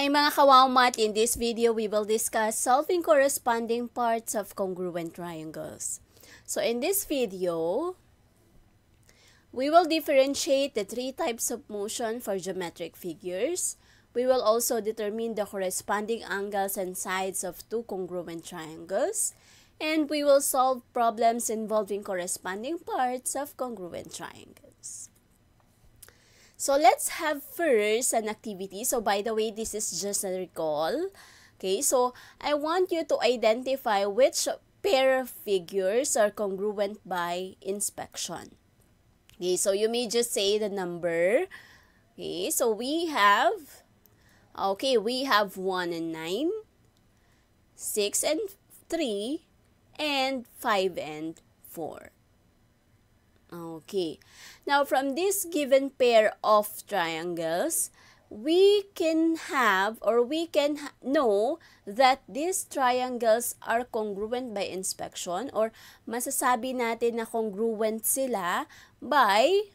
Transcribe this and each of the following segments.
Hi mga kawawmat, in this video we will discuss solving corresponding parts of congruent triangles. So in this video, we will differentiate the three types of motion for geometric figures. We will also determine the corresponding angles and sides of two congruent triangles. And we will solve problems involving corresponding parts of congruent triangles. So let's have first an activity. So by the way, this is just a recall. Okay, so I want you to identify which pair of figures are congruent by inspection. Okay, so you may just say the number. Okay, so we have 1 and 9, 6 and 3, and 5 and 4. Okay, now from this given pair of triangles, we can know that these triangles are congruent by inspection, or masasabi natin na congruent sila by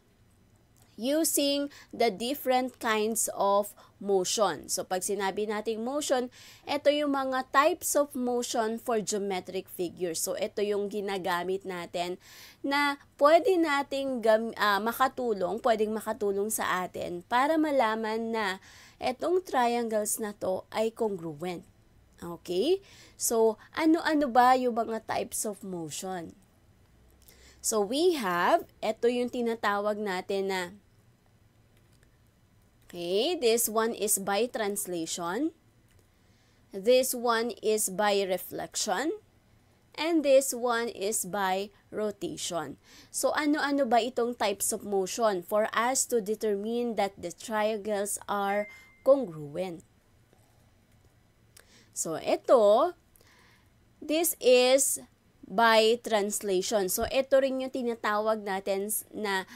using the different kinds of motion. So, pag sinabi nating motion, ito yung mga types of motion for geometric figures. So, ito yung ginagamit natin na pwedeng makatulong sa atin para malaman na itong triangles na to ay congruent. Okay? So, ano-ano ba yung mga types of motion? So, we have, ito yung tinatawag natin na this one is by translation, this one is by reflection, and this one is by rotation. So, ano-ano ba itong types of motion for us to determine that the triangles are congruent? So, this is by translation. So, ito rin yung tinatawag natin na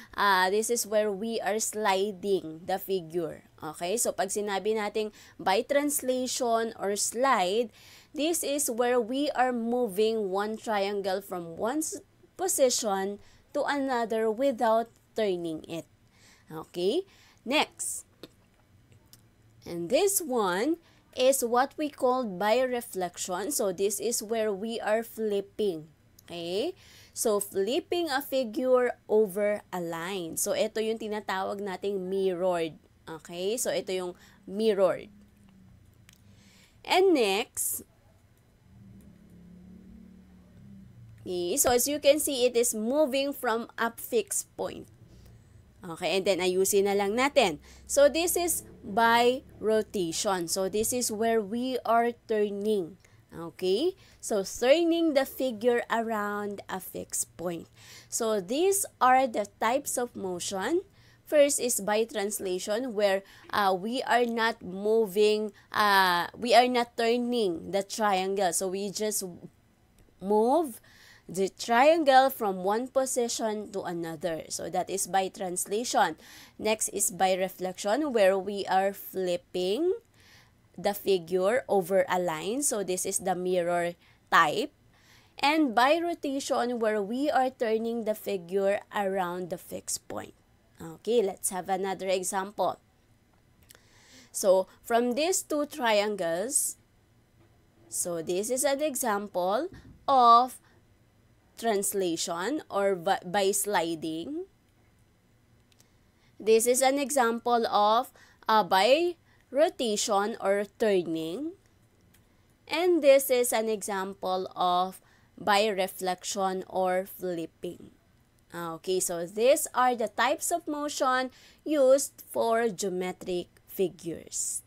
this is where we are sliding the figure. Okay? So, pag sinabi natin by translation or slide, this is where we are moving one triangle from one position to another without turning it. Okay? Next. And this one is what we call by reflection. So, this is where we are flipping. Okay? So, flipping a figure over a line. So, ito yung tinatawag nating mirrored. Okay? So, ito yung mirrored. And next, so as you can see, it is moving from a fixed point. Okay, and then ayusin na lang natin. So, this is by rotation. So, this is where we are turning. Okay, so turning the figure around a fixed point. So, these are the types of motion. First is by translation, where we are not moving, we are not turning the triangle. So, we just move the triangle from one position to another. So, that is by translation. Next is by reflection, where we are flipping the figure over a line. So, this is the mirror type. And by rotation, where we are turning the figure around the fixed point. Okay, let's have another example. So, from these two triangles, so this is an example of translation or by sliding. This is an example of by rotation or turning. And this is an example of by reflection or flipping. Okay, so these are the types of motion used for geometric figures.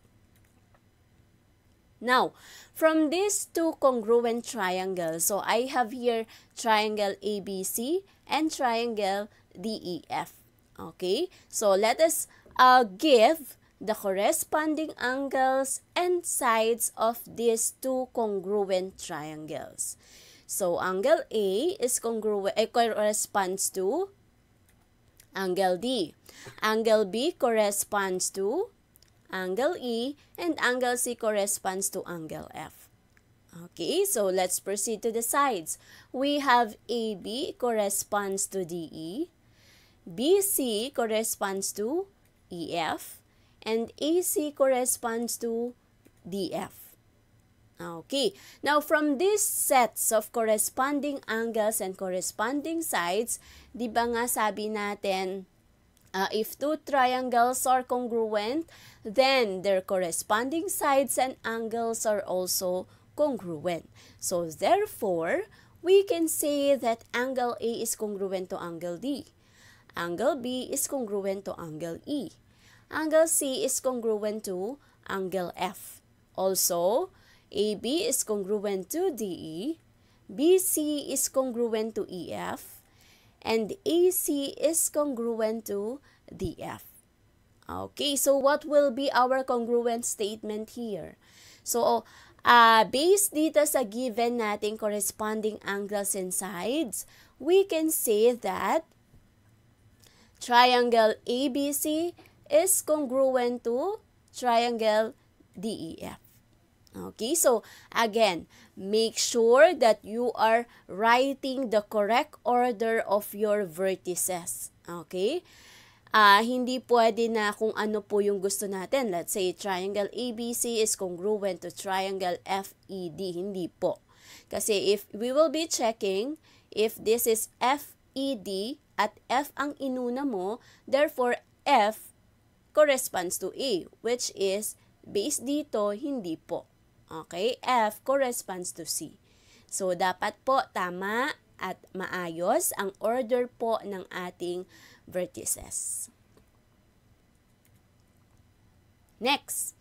Now, from these two congruent triangles, so I have here triangle ABC and triangle DEF. Okay, so let us give the corresponding angles and sides of these two congruent triangles. So, angle A is corresponds to angle D. Angle B corresponds to angle E, and angle C corresponds to angle F. Okay, so let's proceed to the sides. We have AB corresponds to DE, BC corresponds to EF, and AC corresponds to DF. Okay, now from these sets of corresponding angles and corresponding sides, di ba nga sabi natin, if two triangles are congruent, then their corresponding sides and angles are also congruent. So therefore, we can say that angle A is congruent to angle D. Angle B is congruent to angle E. Angle C is congruent to angle F. Also, AB is congruent to DE, BC is congruent to EF, and AC is congruent to DF. Okay, so what will be our congruent statement here? So, based dito sa given nating corresponding angles and sides, we can say that triangle ABC is congruent to triangle DEF. Okay, so again, make sure that you are writing the correct order of your vertices. Okay? Hindi pwede na kung ano po yung gusto natin. Let's say triangle ABC is congruent to triangle FED. Hindi po. Kasi if we will be checking if this is FED at F ang inuna mo, therefore F corresponds to A, which is based dito, hindi po. Okay, F corresponds to C. So, dapat po tama at maayos ang order po ng ating vertices. Next,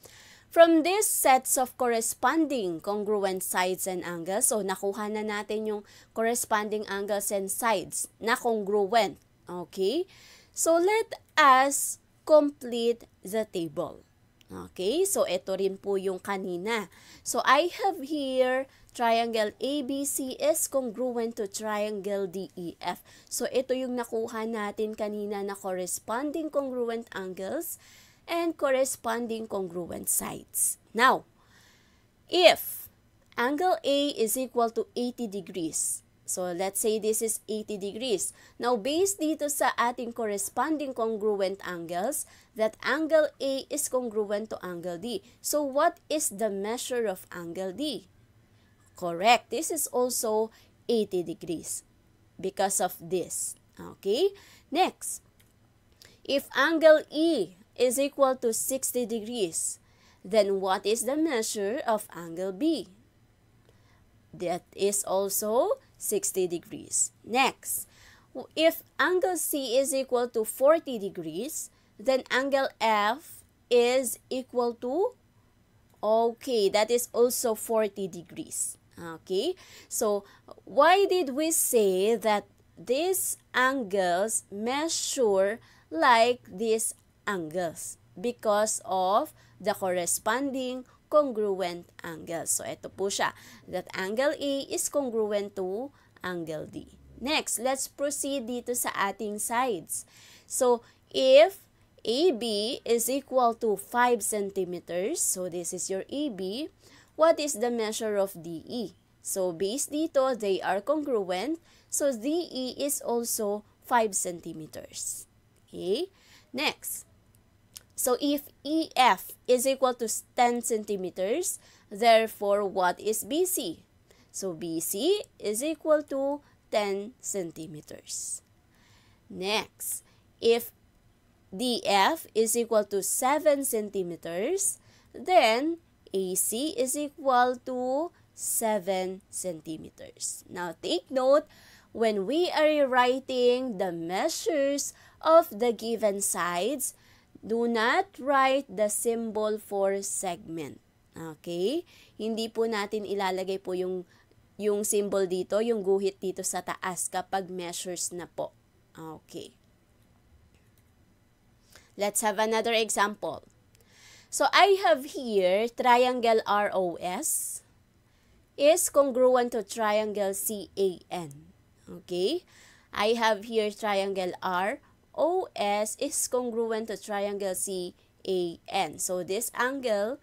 from these sets of corresponding congruent sides and angles, so nakuha na natin yung corresponding angles and sides na congruent. Okay, so let us complete the table. Okay, so ito rin po yung kanina. So I have here triangle ABC is congruent to triangle DEF. So ito yung nakuha natin kanina na corresponding congruent angles and corresponding congruent sides. Now, if angle A is equal to 80 degrees, so let's say this is 80 degrees. Now, based dito sa ating corresponding congruent angles, that angle A is congruent to angle D. So, what is the measure of angle D? Correct. This is also 80 degrees because of this. Okay? Next, if angle E is equal to 60 degrees, then what is the measure of angle B? That is also 60 degrees. Next, if angle C is equal to 40 degrees, then angle F is equal to, okay, that is also 40 degrees. Okay, so why did we say that these angles measure like these angles? Because of the corresponding congruent angles. So, ito po siya. That angle A is congruent to angle D. Next, let's proceed dito sa ating sides. So, if AB is equal to 5 centimeters, so this is your AB, what is the measure of DE? So, based dito, they are congruent. So, DE is also 5 centimeters. Okay? Next, so if EF is equal to 10 centimeters, therefore, what is BC? So, BC is equal to 10 centimeters. Next, if DF is equal to 7 centimeters, then AC is equal to 7 centimeters. Now, take note, when we are writing the measures of the given sides, do not write the symbol for segment. Okay? Hindi po natin ilalagay po yung symbol dito, yung guhit dito sa taas kapag measures na po. Okay. Let's have another example. So, I have here triangle ROS is congruent to triangle CAN. Okay? I have here triangle ROS is congruent to triangle CAN. So, this angle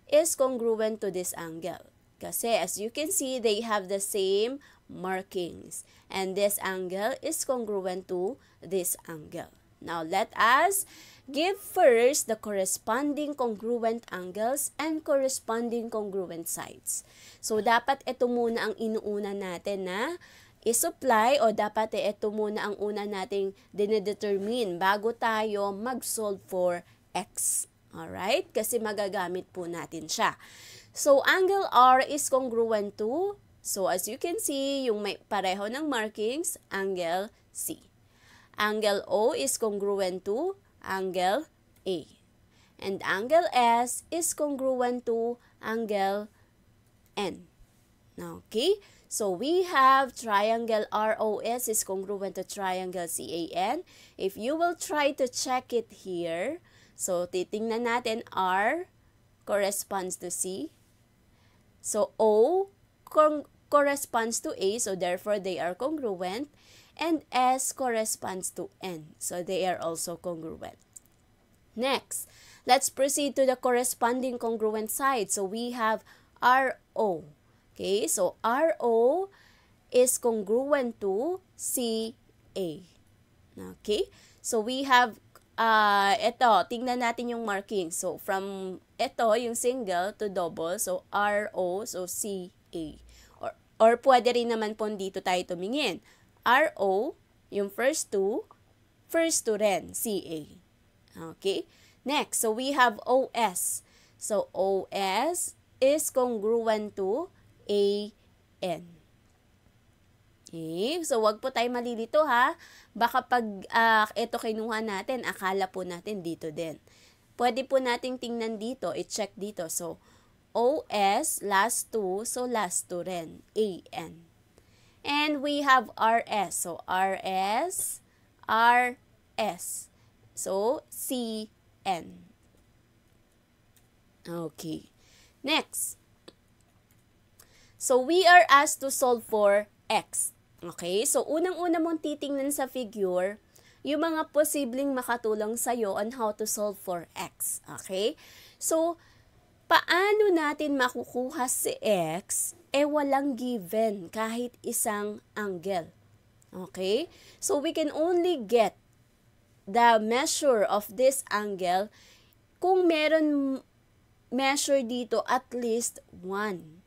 is congruent to this angle. Kasi, as you can see, they have the same markings. And this angle is congruent to this angle. Now, let us give first the corresponding congruent angles and corresponding congruent sides. So, dapat ito muna ang inuuna natin na i-supply o dapat ito muna ang una nating dinedetermine bago tayo mag-solve for x. Alright? Kasi magagamit po natin siya. So, angle R is congruent to, so as you can see, yung may pareho ng markings, angle C. Angle O is congruent to angle A. And angle S is congruent to angle N. Okay? So, we have triangle ROS is congruent to triangle CAN. If you will try to check it here, so titingnan natin R corresponds to C. So, O corresponds to A, so therefore they are congruent. And S corresponds to N, so they are also congruent. Next, let's proceed to the corresponding congruent side. So, we have RO. Okay, so RO is congruent to CA. Okay, so we have, ito, tingnan natin yung marking. So, from ito, yung single to double, so RO, so CA. Or pwede rin naman po dito tayo tumingin. RO, yung first two rin, CA. Okay? Next, so we have OS. So, OS is congruent to AN. Okay? So, wag po tayo malilito ha. Baka pag ito kinuha natin, akala po natin dito din. Pwede po nating tingnan dito, i-check dito. So, OS, last two, so last two rin, AN. And we have RS. So, RS, RS. So, CN. Okay. Next. So, we are asked to solve for X. Okay? So, unang-una mong titingnan sa figure, yung mga posibleng makatulong sa'yo on how to solve for X. Okay? So, paano natin makukuha si X? Walang given kahit isang angle. Okay? So, we can only get the measure of this angle kung meron measure dito at least 1.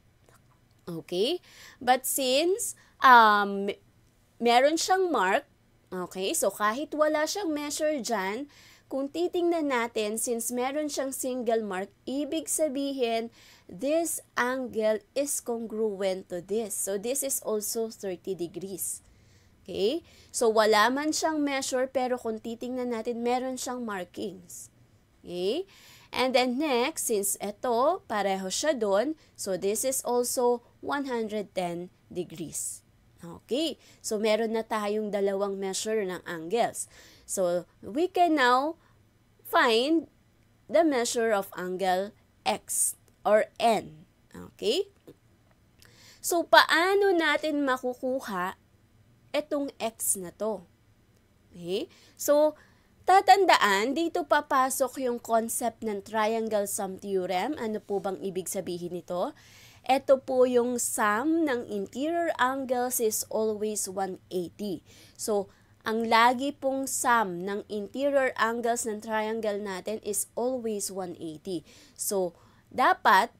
Okay? But since meron siyang mark, okay, so kahit wala siyang measure dyan, kung titingnan natin, since meron siyang single mark, ibig sabihin, this angle is congruent to this. So, this is also 30 degrees. Okay? So, wala man siyang measure, pero kung titingnan natin, meron siyang markings. Okay? And then next, since ito, pareho siya doon, so this is also 110 degrees. Okay? So, meron na tayong dalawang measure ng angles. So, we can now find the measure of angle X or N. Okay? So, paano natin makukuha itong X na to? Okay? So, tatandaan, dito papasok yung concept ng triangle sum theorem. Ano po bang ibig sabihin nito? Ito po yung sum ng interior angles is always 180. So, ang lagi pong sum ng interior angles ng triangle natin is always 180. So, dapat,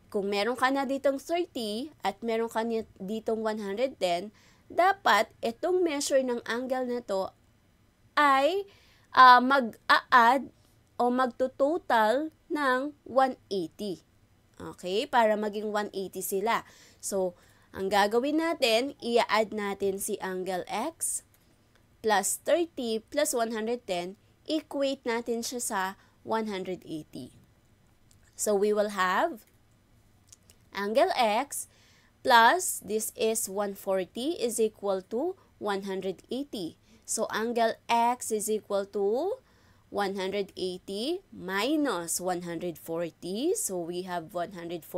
kung meron ka na ditong 30 at meron ka na ditong 110, dapat itong measure ng angle na to ay mag-a-add o magto-total ng 180. Okay? Para maging 180 sila. So, ang gagawin natin, i-add natin si angle X plus 30 plus 110, equate natin siya sa 180. So, we will have angle X plus, this is 140 is equal to 180. So, angle X is equal to 180 minus 140. So, we have 140.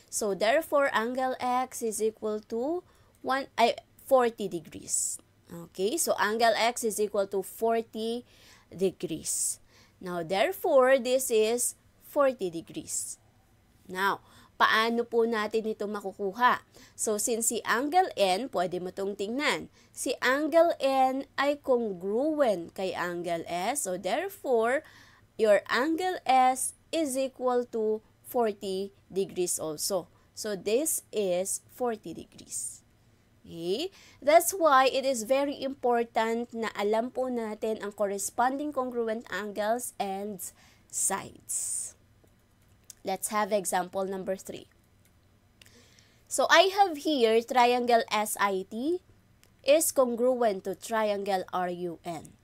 So, therefore, angle X is equal to 40 degrees. Okay? So, angle X is equal to 40 degrees. Now, therefore, this is 40 degrees. Now, paano po natin ito makukuha? So, since si angle N, pwede mo itong tingnan. Si angle N ay congruent kay angle S. So, therefore, your angle S is equal to 40 degrees also. So, this is 40 degrees. Okay? That's why it is very important na alam po natin ang corresponding congruent angles and sides. Let's have example number 3. So, I have here triangle SIT is congruent to triangle RUN.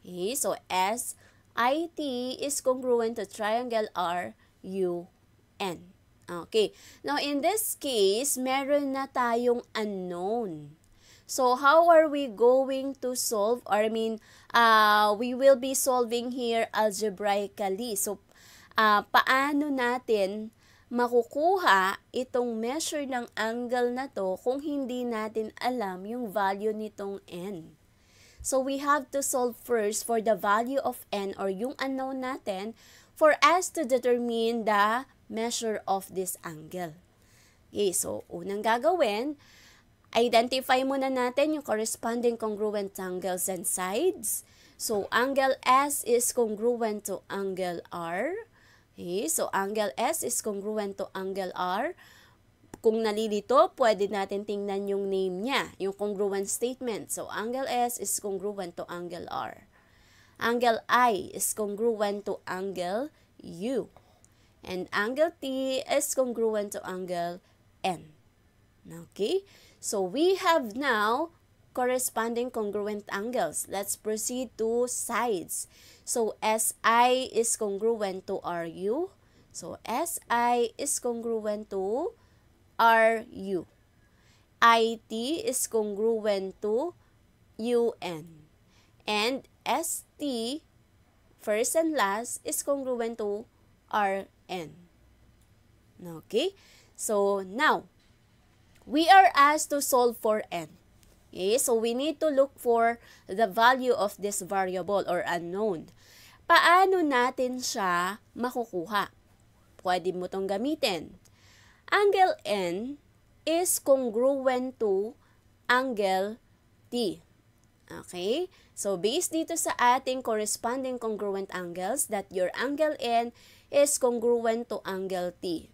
Okay? So, SIT is congruent to triangle RUN. Okay. Now, in this case, meron na tayong unknown. So, how are we going to solve? Or we will be solving here algebraically. So, paano natin makukuha itong measure ng angle na to kung hindi natin alam yung value nitong N? So, we have to solve first for the value of N or yung unknown natin for us to determine the measure of this angle. Okay, so unang gagawin, identify muna natin yung corresponding congruent angles and sides. So, angle S is congruent to angle R. Okay, so angle S is congruent to angle R. Kung nalilito, pwede natin tingnan yung name niya, yung congruent statement. So, angle S is congruent to angle R. Angle I is congruent to angle U. And angle T is congruent to angle N. Okay? So, we have now corresponding congruent angles. Let's proceed to sides. So, SI is congruent to RU. So, SI is congruent to RU. IT is congruent to UN. And ST, first and last, is congruent to RN. Okay? So, now, we are asked to solve for N. Okay? So, we need to look for the value of this variable or unknown. Paano natin siya makukuha? Pwede mo itong gamitin. Angle N is congruent to angle T. Okay? So, based dito sa ating corresponding congruent angles that your angle N is congruent to angle T.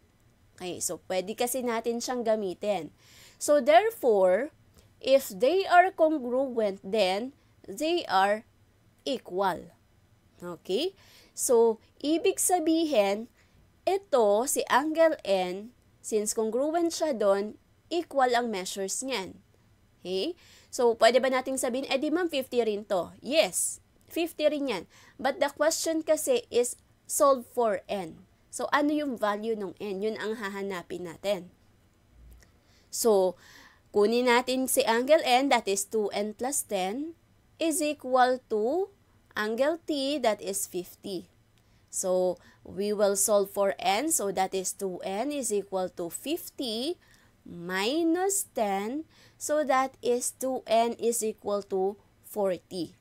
Okay, so pwede kasi natin siyang gamitin. So, therefore, if they are congruent, then they are equal. Okay? So, ibig sabihin, ito, si angle N, since congruent siya doon, equal ang measures niyan. Okay? So, pwede ba nating sabihin, di ma'am, 50 rin to? Yes, 50 rin yan. But the question kasi is, solve for N. So, ano yung value ng N? Yun ang hahanapin natin. So, kunin natin si angle N, that is 2N plus 10, is equal to angle T, that is 50. So, we will solve for N. So, that is 2N is equal to 50 minus 10. So, that is 2N is equal to 40.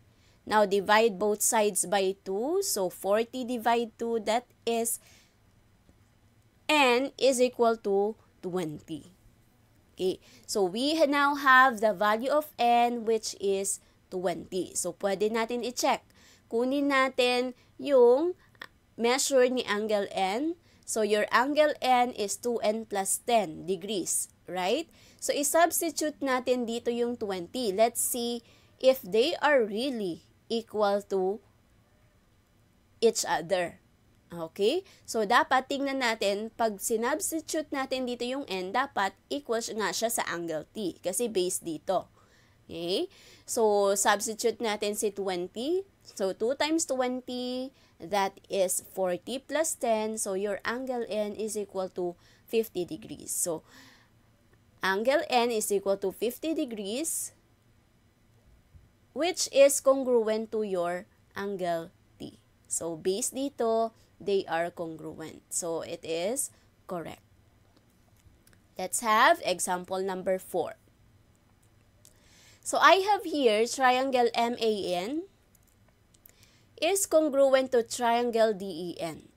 Now, divide both sides by 2. So, 40 divide 2, that is N is equal to 20. Okay. So, we now have the value of N which is 20. So, pwede natin i-check. Kunin natin yung measure ni angle N. So, your angle N is 2N plus 10 degrees. Right? So, i-substitute natin dito yung 20. Let's see if they are really equal to each other. Okay? So, dapat tingnan natin, pag sinubstitute natin dito yung N, dapat equal nga siya sa angle T. Kasi base dito. Okay? So, substitute natin si 20. So, 2 times 20, that is 40 plus 10. So, your angle N is equal to 50 degrees. So, angle N is equal to 50 degrees, which is congruent to your angle T. So, based dito, they are congruent. So, it is correct. Let's have example number 4. So, I have here triangle MAN is congruent to triangle DEN.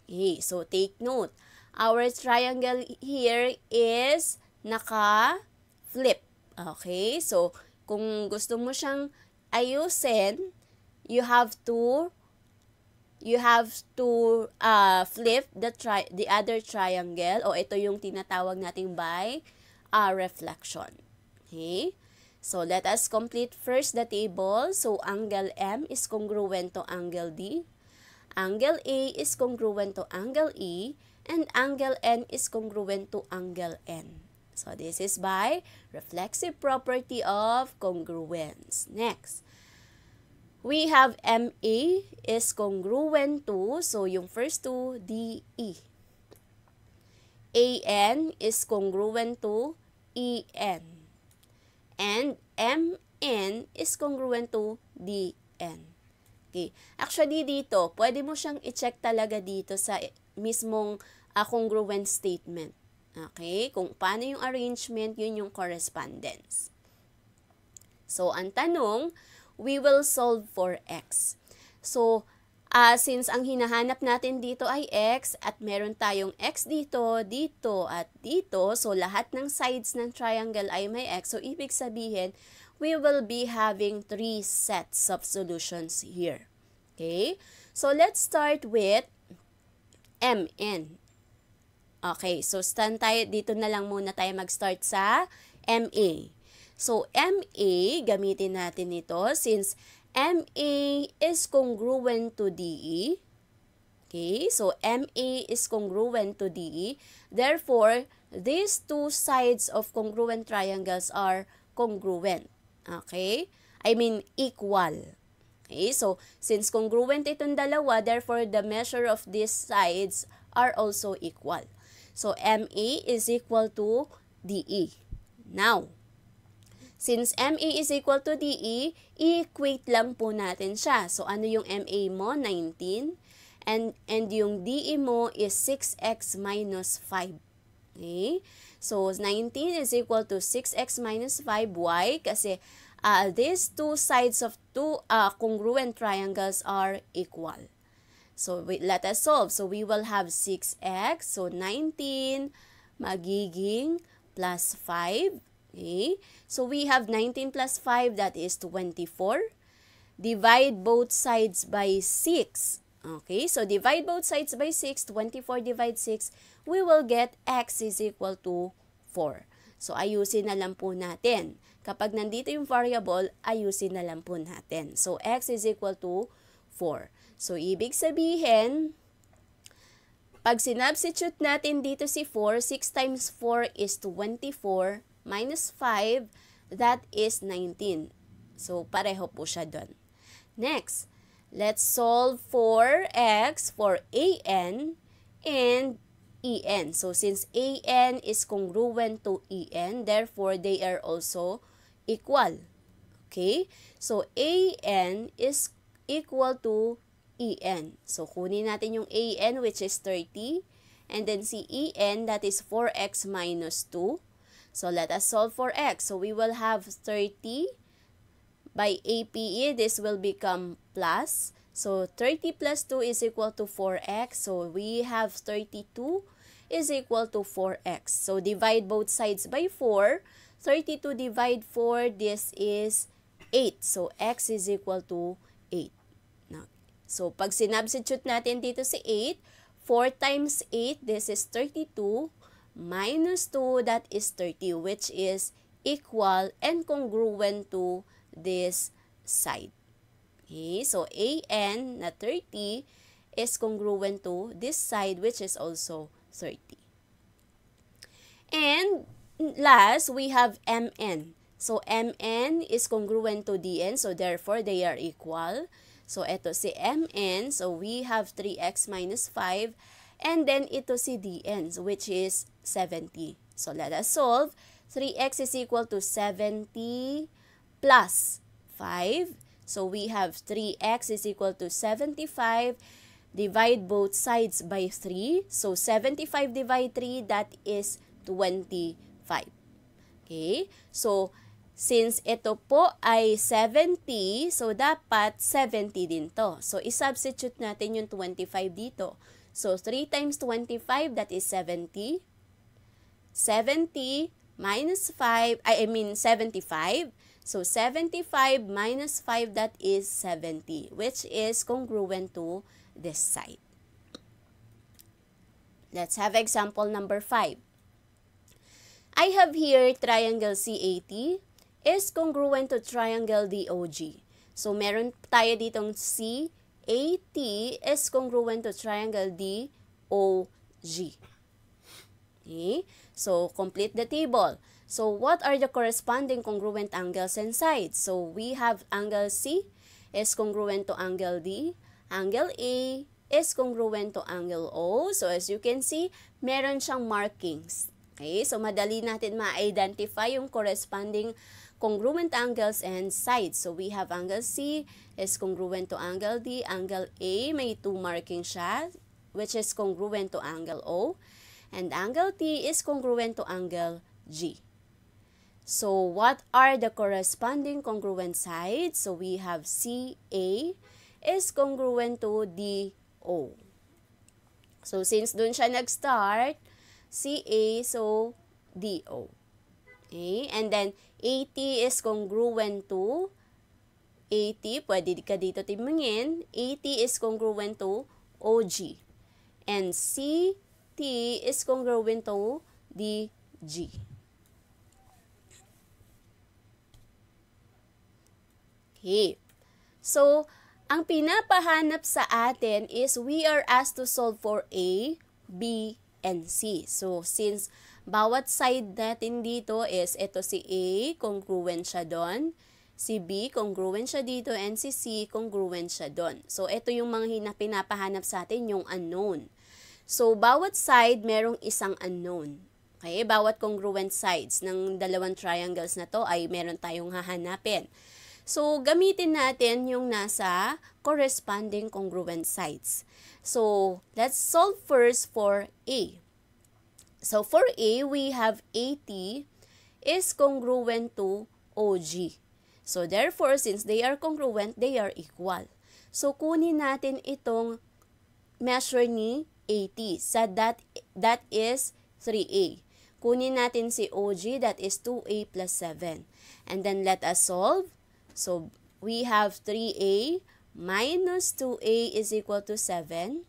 Okay, so take note. our triangle here is naka-flip. Okay? So, kung gusto mo siyang ayusin, you have to flip the other triangle, o ito yung tinatawag nating by reflection. Okay? So, let us complete first the table. So, angle M is congruent to angle D. Angle A is congruent to angle E. And angle N is congruent to angle N. So, this is by reflexive property of congruence. Next, we have MA is congruent to, so yung first two, DE. AN is congruent to EN. And MN is congruent to DN. Okay. Actually, dito, pwede mo siyang i-check talaga dito sa mismong congruent statement. Okay? Kung paano yung arrangement, yun yung correspondence. So, ang tanong, we will solve for x. So, since ang hinahanap natin dito ay x at meron tayong x dito, dito, at dito, so lahat ng sides ng triangle ay may x. So, ibig sabihin, we will be having 3 sets of solutions here. Okay? So, let's start with MN. Okay, so stand tayo, dito na lang muna tayo mag-start sa MA. So, MA, gamitin natin ito since MA is congruent to DE. Okay, so MA is congruent to DE. Therefore, these two sides of congruent triangles are congruent. Okay? I mean, equal. Okay, so since congruent itong dalawa, therefore the measure of these sides are also equal. So, MA is equal to DE. Now, since MA is equal to DE, i-equate lang po natin siya. So, ano yung MA mo? 19. And yung DE mo is 6x minus 5. Okay? So, 19 is equal to 6x minus 5. Why? Kasi these two sides of two congruent triangles are equal. So, let us solve. So, we will have 6x. So, 19 magiging plus 5. Okay? So, we have 19 plus 5, that is 24. Divide both sides by 6. Okay? So, divide both sides by 6. 24 divide 6. We will get x is equal to 4. So, ayusin na lang po natin. Kapag nandito yung variable, ayusin na lang po natin. So, x is equal to 4. So, ibig sabihin, pag sinubstitute natin dito si 4, 6 times 4 is 24, minus 5, that is 19. So, pareho po siya doon. Next, let's solve for x for AN and EN. So, since AN is congruent to EN, therefore, they are also equal. Okay? So, AN is equal to EN. So, kunin natin yung AN, which is 30. And then si EN, that is 4x minus 2. So, let us solve for x. So, we will have 30 by APE. This will become plus. So, 30 plus 2 is equal to 4x. So, we have 32 is equal to 4x. So, divide both sides by 4. 32 divide 4, this is 8. So, x is equal to 8. So, pag sinubstitute natin dito si 8, 4 times 8, this is 32, minus 2, that is 30, which is equal and congruent to this side. Okay, so AN na 30 is congruent to this side, which is also 30. And last, we have MN. So, MN is congruent to DN, so therefore, they are equal. So, ito si MN. So, we have 3x minus 5. And then, ito si DN, which is 70. So, let us solve. 3x is equal to 70 plus 5. So, we have 3x is equal to 75. Divide both sides by 3. So, 75 divide 3, that is 25. Okay? So, since ito po ay 70, so dapat 70 din to. So, isubstitute natin yung 25 dito. So 3 times 25, that is 70. 70 minus 5, I mean 75. So 75 minus 5, that is 70, which is congruent to this side. Let's have example number 5. I have here triangle CAT is congruent to triangle DOG. So meron tayo ditong CAT is congruent to triangle DOG. Okay? So complete the table. So what are the corresponding congruent angles and sides? So we have angle C is congruent to angle D. Angle A is congruent to angle O. So as you can see, meron siyang markings. Okay, so madali natin ma-identify yung corresponding congruent angles and sides. So we have angle C is congruent to angle D. Angle A, may 2 markings siya, which is congruent to angle O. And angle T is congruent to angle G. So what are the corresponding congruent sides? So we have CA is congruent to DO. So since dun siya nag-start, CA, so DO. Okay? And then, AT is congruent to AT. Pwede ka dito tingin. AT is congruent to OG. And CT is congruent to DG. Okay. So, ang pinapahanap sa atin is we are asked to solve for A, B, and C. So, since bawat side natin dito is ito si A, congruent siya doon. Si B, congruent siya dito. And si C, congruent siya doon. So, ito yung mga pinapahanap sa atin, yung unknown. So, bawat side merong isang unknown. Okay? Bawat congruent sides ng dalawang triangles na to ay meron tayong hahanapin. So, gamitin natin yung nasa corresponding congruent sides. So, let's solve first for A. So, for A, we have AT is congruent to OG. So, therefore, since they are congruent, they are equal. So, kunin natin itong measure ni AT. So, that is 3A. Kunin natin si OG, that is 2A plus 7. And then, let us solve. So, we have 3A minus 2A is equal to 7.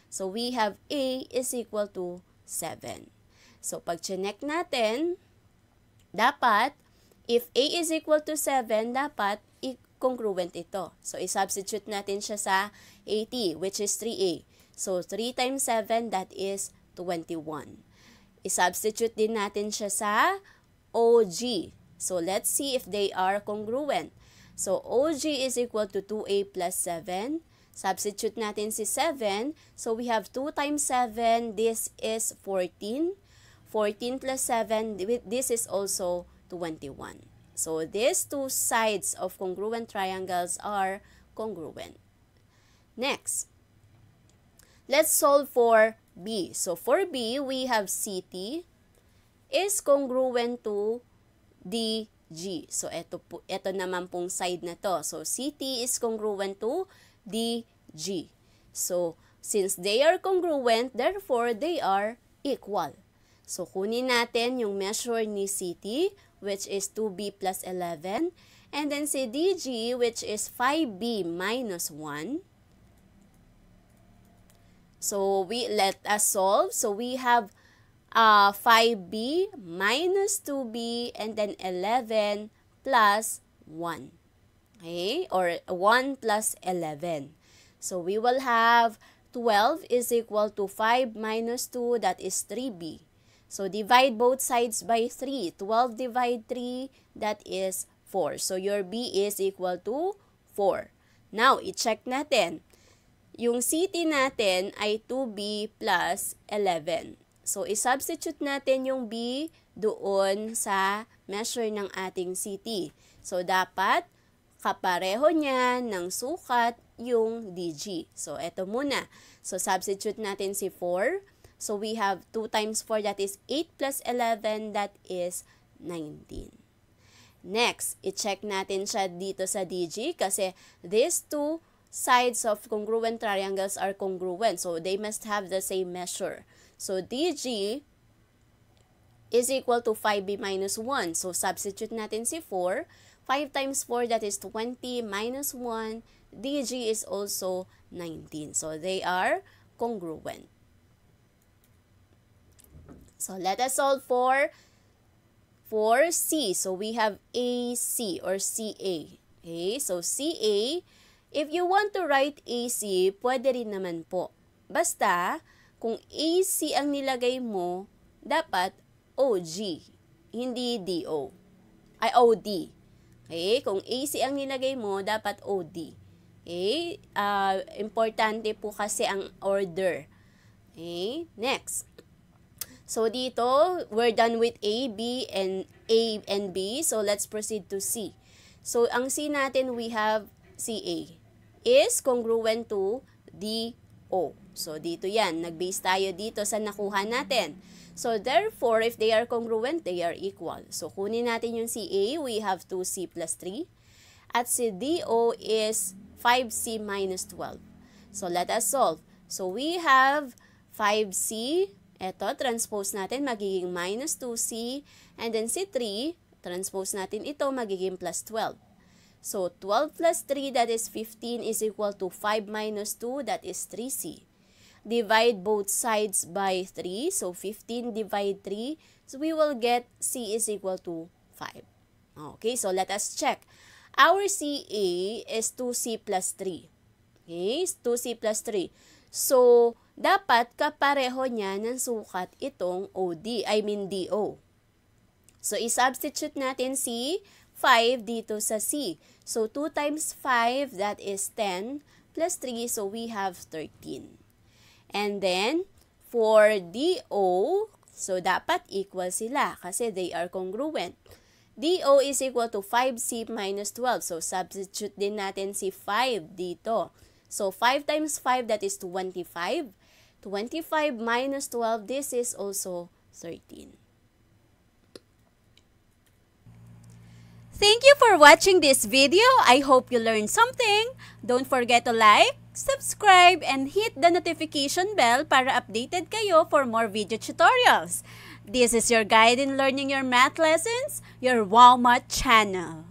So, we have A is equal to 7. So, pag chinek natin, dapat, if A is equal to 7, dapat congruent ito. So, i-substitute natin siya sa AT, which is 3A. So, 3 times 7, that is 21. I-substitute din natin siya sa OG. So, let's see if they are congruent. So, OG is equal to 2A plus 7. Substitute natin si 7. So, we have 2 times 7. This is 14. 14 plus 7. This is also 21. So, these two sides of congruent triangles are congruent. Next, let's solve for B. So, for B, we have CT is congruent to DG. So, ito naman pong side na to. So, CT is congruent to DG. So, since they are congruent, therefore, they are equal. So, kunin natin yung measure ni CT, which is 2B plus 11. And then si DG, which is 5B minus 1. So, let us solve. So, we have 5B minus 2B and then 11 plus 1. Okay? Or 1 plus 11. So, we will have 12 is equal to 5 minus 2, that is 3B. So, divide both sides by 3. 12 divide 3, that is 4. So, your B is equal to 4. Now, i-check natin. Yung CT natin ay 2B plus 11. So, i-substitute natin yung B doon sa measure ng ating CT. So, dapat kapareho niya ng sukat yung DG. So, eto muna. So, substitute natin si 4. So, we have 2 times 4, that is 8 plus 11, that is 19. Next, i-check natin siya dito sa DG kasi these two sides of congruent triangles are congruent. So they must have the same measure. So DG is equal to 5b minus 1. So substitute natin si 4. 5 times 4, that is 20 minus 1. DG is also 19. So they are congruent. So let us solve for C. So we have AC or CA. Okay, so CA, if you want to write AC, pwede rin naman po. Basta, kung AC ang nilagay mo, dapat OG, hindi DO. Ay, OD. Okay, kung AC ang nilagay mo, dapat OD. Okay, importante po kasi ang order. Okay, next. So dito, we're done with A, B, and B. So let's proceed to C. So ang C natin, we have CA is congruent to DO. So dito yan, nag-base tayo dito sa nakuha natin. So therefore, if they are congruent, they are equal. So kunin natin yung CA, we have 2C plus 3. At si DO is 5C minus 12. So let us solve. So we have 5C. Ito, transpose natin, magiging minus 2C. And then si 3, transpose natin ito, magiging plus 12. So 12 plus 3, that is 15, is equal to 5 minus 2, that is 3C. Divide both sides by 3. So 15 divide 3. So we will get C is equal to 5. Okay, so let us check. Our CA is 2C plus 3. Okay, 2C plus 3. So, dapat kapareho niya ng sukat itong OD, I mean DO. So, i-substitute natin si 5 dito sa C. So, 2 times 5, that is 10, plus 3, so we have 13. And then, for DO, so dapat equal sila kasi they are congruent. DO is equal to 5C minus 12. So, substitute din natin si 5 dito. So, 5 times 5, that is 25. 25 minus 12, this is also 13. Thank you for watching this video. I hope you learned something. Don't forget to like, subscribe, and hit the notification bell para updated kayo for more video tutorials. This is your guide in learning your math lessons, your Wow Math channel.